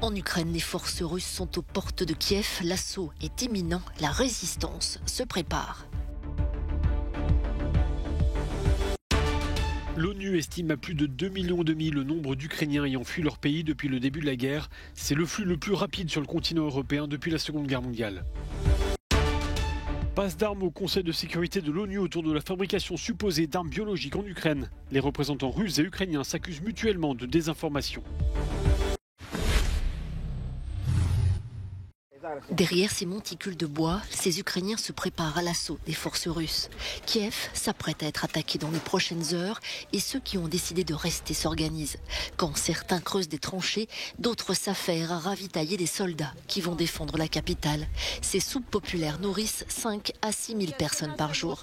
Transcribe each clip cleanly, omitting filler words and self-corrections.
En Ukraine, les forces russes sont aux portes de Kiev. L'assaut est imminent. La résistance se prépare. L'ONU estime à plus de 2,5 millions le nombre d'Ukrainiens ayant fui leur pays depuis le début de la guerre. C'est le flux le plus rapide sur le continent européen depuis la Seconde Guerre mondiale. Passe d'armes au Conseil de sécurité de l'ONU autour de la fabrication supposée d'armes biologiques en Ukraine. Les représentants russes et ukrainiens s'accusent mutuellement de désinformation. Derrière ces monticules de bois, ces Ukrainiens se préparent à l'assaut des forces russes. Kiev s'apprête à être attaqué dans les prochaines heures et ceux qui ont décidé de rester s'organisent. Quand certains creusent des tranchées, d'autres s'affairent à ravitailler des soldats qui vont défendre la capitale. Ces soupes populaires nourrissent 5 à 6 000 personnes par jour.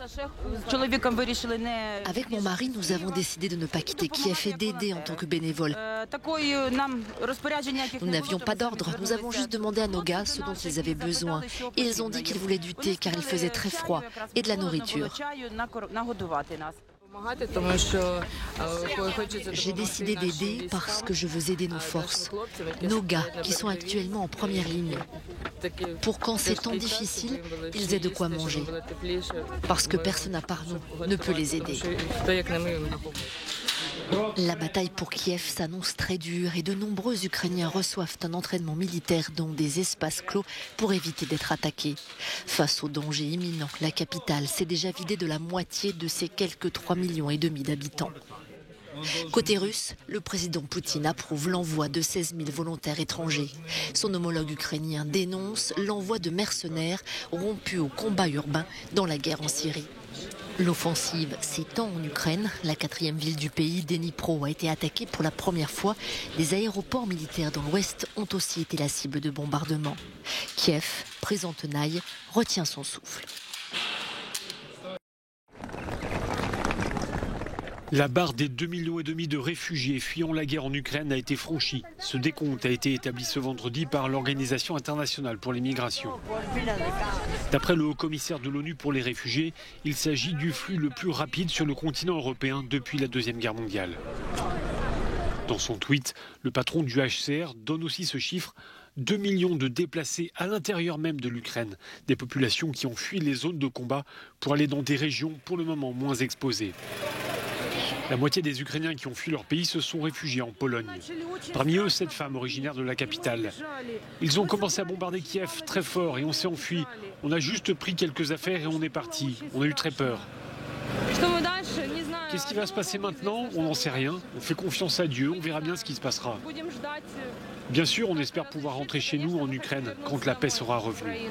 Avec mon mari, nous avons décidé de ne pas quitter Kiev et d'aider en tant que bénévole. Nous n'avions pas d'ordre, nous avons juste demandé à nos gars ce dont ils avaient besoin. Ils ont dit qu'ils voulaient du thé car il faisait très froid et de la nourriture. J'ai décidé d'aider parce que je veux aider nos forces, nos gars qui sont actuellement en première ligne. Pour quand ces temps difficiles, ils aient de quoi manger. Parce que personne à part nous ne peut les aider. La bataille pour Kiev s'annonce très dure et de nombreux Ukrainiens reçoivent un entraînement militaire dans des espaces clos pour éviter d'être attaqués. Face au danger imminent, la capitale s'est déjà vidée de la moitié de ses quelques 3,5 millions d'habitants. Côté russe, le président Poutine approuve l'envoi de 16 000 volontaires étrangers. Son homologue ukrainien dénonce l'envoi de mercenaires rompus au combat urbain dans la guerre en Syrie. L'offensive s'étend en Ukraine. La 4e ville du pays, Dnipro, a été attaquée pour la première fois. Les aéroports militaires dans l'ouest ont aussi été la cible de bombardements. Kiev, pris en tenaille, retient son souffle. La barre des 2,5 millions de réfugiés fuyant la guerre en Ukraine a été franchie. Ce décompte a été établi ce vendredi par l'Organisation internationale pour les migrations. D'après le haut-commissaire de l'ONU pour les réfugiés, il s'agit du flux le plus rapide sur le continent européen depuis la Deuxième Guerre mondiale. Dans son tweet, le patron du HCR donne aussi ce chiffre. 2 millions de déplacés à l'intérieur même de l'Ukraine, des populations qui ont fui les zones de combat pour aller dans des régions pour le moment moins exposées. La moitié des Ukrainiens qui ont fui leur pays se sont réfugiés en Pologne. Parmi eux, 7 femmes originaires de la capitale. Ils ont commencé à bombarder Kiev très fort et on s'est enfui. On a juste pris quelques affaires et on est parti. On a eu très peur. Qu'est-ce qui va se passer maintenant? On n'en sait rien. On fait confiance à Dieu, on verra bien ce qui se passera. Bien sûr, on espère pouvoir rentrer chez nous en Ukraine quand la paix sera revenue.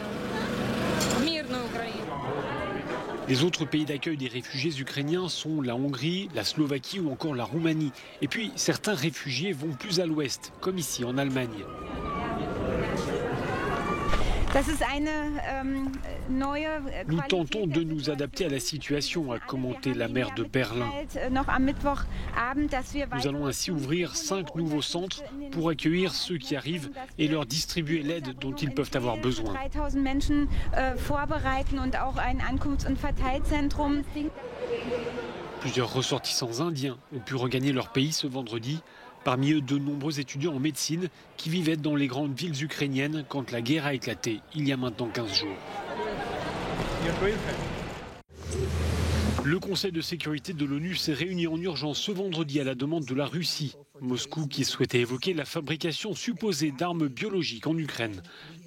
Les autres pays d'accueil des réfugiés ukrainiens sont la Hongrie, la Slovaquie ou encore la Roumanie. Et puis, certains réfugiés vont plus à l'ouest, comme ici en Allemagne. Nous tentons de nous adapter à la situation, a commenté la maire de Berlin. Nous allons ainsi ouvrir 5 nouveaux centres pour accueillir ceux qui arrivent et leur distribuer l'aide dont ils peuvent avoir besoin. Plusieurs ressortissants indiens ont pu regagner leur pays ce vendredi. Parmi eux, de nombreux étudiants en médecine qui vivaient dans les grandes villes ukrainiennes quand la guerre a éclaté il y a maintenant 15 jours. Le Conseil de sécurité de l'ONU s'est réuni en urgence ce vendredi à la demande de la Russie. Moscou qui souhaitait évoquer la fabrication supposée d'armes biologiques en Ukraine.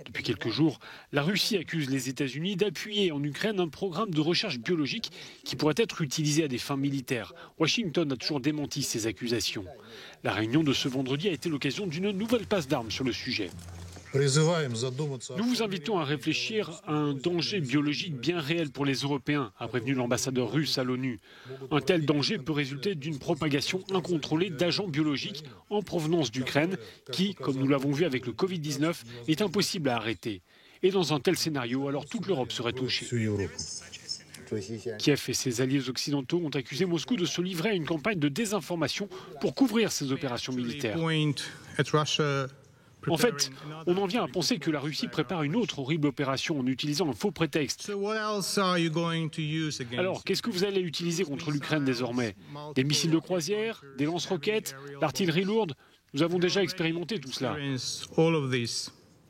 Depuis quelques jours, la Russie accuse les États-Unis d'appuyer en Ukraine un programme de recherche biologique qui pourrait être utilisé à des fins militaires. Washington a toujours démenti ces accusations. La réunion de ce vendredi a été l'occasion d'une nouvelle passe d'armes sur le sujet. Nous vous invitons à réfléchir à un danger biologique bien réel pour les Européens, a prévenu l'ambassadeur russe à l'ONU. Un tel danger peut résulter d'une propagation incontrôlée d'agents biologiques en provenance d'Ukraine, qui, comme nous l'avons vu avec le Covid-19, est impossible à arrêter. Et dans un tel scénario, alors toute l'Europe serait touchée. Kiev et ses alliés occidentaux ont accusé Moscou de se livrer à une campagne de désinformation pour couvrir ses opérations militaires. En fait, on en vient à penser que la Russie prépare une autre horrible opération en utilisant un faux prétexte. Alors, qu'est-ce que vous allez utiliser contre l'Ukraine désormais? Des missiles de croisière, des lance-roquettes, l'artillerie lourde? Nous avons déjà expérimenté tout cela.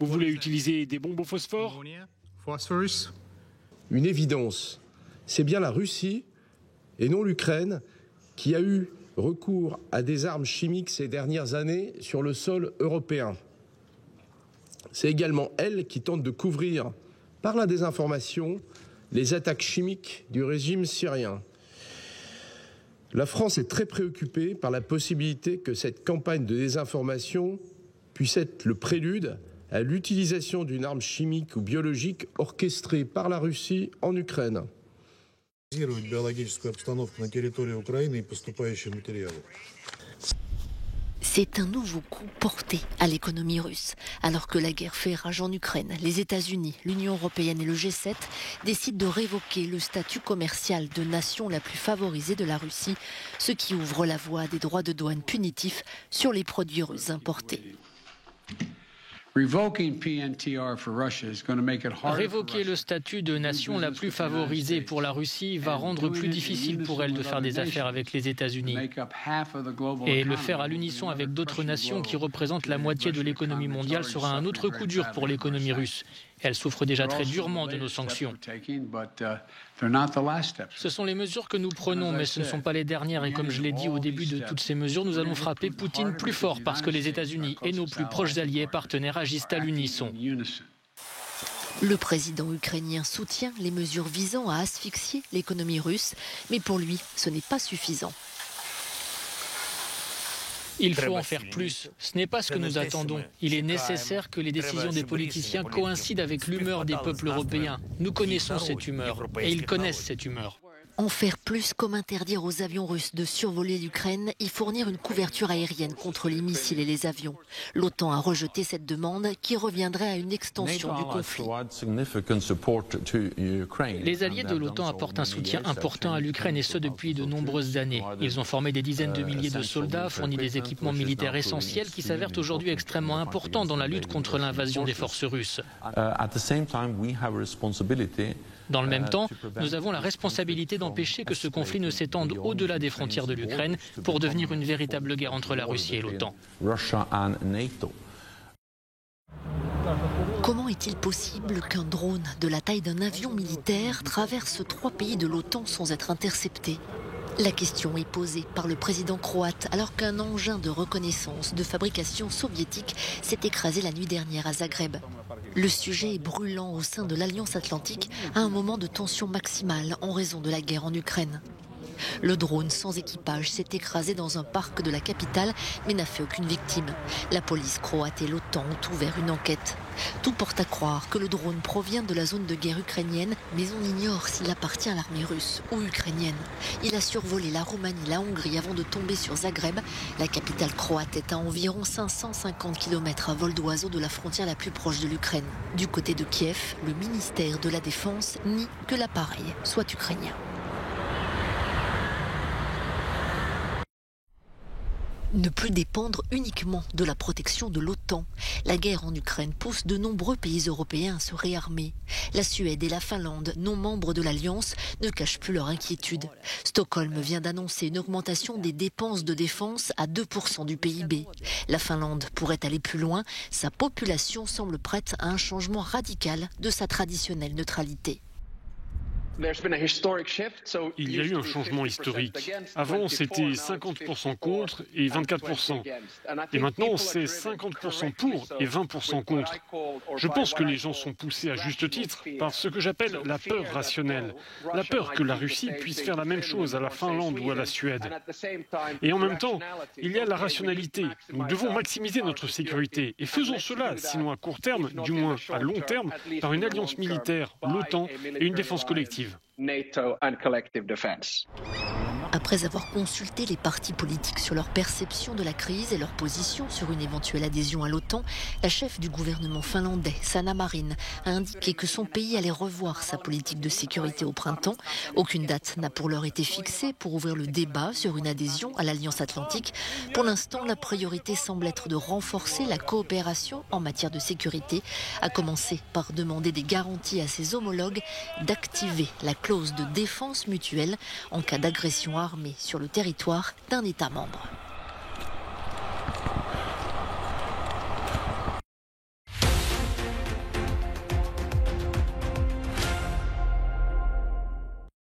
Vous voulez utiliser des bombes au phosphore ? Une évidence, c'est bien la Russie et non l'Ukraine qui a eu recours à des armes chimiques ces dernières années sur le sol européen. C'est également elle qui tente de couvrir par la désinformation les attaques chimiques du régime syrien. La France est très préoccupée par la possibilité que cette campagne de désinformation puisse être le prélude à l'utilisation d'une arme chimique ou biologique orchestrée par la Russie en Ukraine. C'est un nouveau coup porté à l'économie russe. Alors que la guerre fait rage en Ukraine, les États-Unis, l'Union européenne et le G7 décident de révoquer le statut commercial de nation la plus favorisée de la Russie, ce qui ouvre la voie à des droits de douane punitifs sur les produits russes importés. Révoquer le statut de nation la plus favorisée pour la Russie va rendre plus difficile pour elle de faire des affaires avec les États-Unis. Et le faire à l'unisson avec d'autres nations qui représentent la moitié de l'économie mondiale sera un autre coup dur pour l'économie russe. Elle souffre déjà très durement de nos sanctions. Ce sont les mesures que nous prenons, mais ce ne sont pas les dernières. Et comme je l'ai dit au début de toutes ces mesures, nous allons frapper Poutine plus fort parce que les États-Unis et nos plus proches alliés et partenaires agissent à l'unisson. Le président ukrainien soutient les mesures visant à asphyxier l'économie russe, mais pour lui, ce n'est pas suffisant. Il faut en faire plus. Ce n'est pas ce que nous attendons. Il est nécessaire que les décisions des politiciens coïncident avec l'humeur des peuples européens. Nous connaissons cette humeur et ils connaissent cette humeur. En faire plus, comme interdire aux avions russes de survoler l'Ukraine et fournir une couverture aérienne contre les missiles et les avions. L'OTAN a rejeté cette demande qui reviendrait à une extension du conflit. Les alliés de l'OTAN apportent un soutien important à l'Ukraine et ce depuis de nombreuses années. Ils ont formé des dizaines de milliers de soldats, fourni des équipements militaires essentiels qui s'avèrent aujourd'hui extrêmement importants dans la lutte contre l'invasion des forces russes. Dans le même temps, nous avons la responsabilité d'empêcher que ce conflit ne s'étende au-delà des frontières de l'Ukraine pour devenir une véritable guerre entre la Russie et l'OTAN. Comment est-il possible qu'un drone de la taille d'un avion militaire traverse 3 pays de l'OTAN sans être intercepté ? La question est posée par le président croate alors qu'un engin de reconnaissance de fabrication soviétique s'est écrasé la nuit dernière à Zagreb. Le sujet est brûlant au sein de l'Alliance Atlantique à un moment de tension maximale en raison de la guerre en Ukraine. Le drone sans équipage s'est écrasé dans un parc de la capitale mais n'a fait aucune victime. La police croate et l'OTAN ont ouvert une enquête. Tout porte à croire que le drone provient de la zone de guerre ukrainienne, mais on ignore s'il appartient à l'armée russe ou ukrainienne. Il a survolé la Roumanie, la Hongrie avant de tomber sur Zagreb. La capitale croate est à environ 550 km à vol d'oiseau de la frontière la plus proche de l'Ukraine. Du côté de Kiev, le ministère de la Défense nie que l'appareil soit ukrainien. Ne plus dépendre uniquement de la protection de l'OTAN. La guerre en Ukraine pousse de nombreux pays européens à se réarmer. La Suède et la Finlande, non membres de l'Alliance, ne cachent plus leur inquiétude. Stockholm vient d'annoncer une augmentation des dépenses de défense à 2% du PIB. La Finlande pourrait aller plus loin. Sa population semble prête à un changement radical de sa traditionnelle neutralité. Il y a eu un changement historique. Avant, c'était 50% contre et 24%. Et maintenant, c'est 50% pour et 20% contre. Je pense que les gens sont poussés à juste titre par ce que j'appelle la peur rationnelle. La peur que la Russie puisse faire la même chose à la Finlande ou à la Suède. Et en même temps, il y a la rationalité. Nous devons maximiser notre sécurité. Et faisons cela, sinon à court terme, du moins à long terme, par une alliance militaire, l'OTAN et une défense collective. Après avoir consulté les partis politiques sur leur perception de la crise et leur position sur une éventuelle adhésion à l'OTAN, la chef du gouvernement finlandais, Sanna Marin, a indiqué que son pays allait revoir sa politique de sécurité au printemps. Aucune date n'a pour l'heure été fixée pour ouvrir le débat sur une adhésion à l'Alliance Atlantique. Pour l'instant, la priorité semble être de renforcer la coopération en matière de sécurité, à commencer par demander des garanties à ses homologues d'activer la clause de défense mutuelle en cas d'agression armée sur le territoire d'un État membre.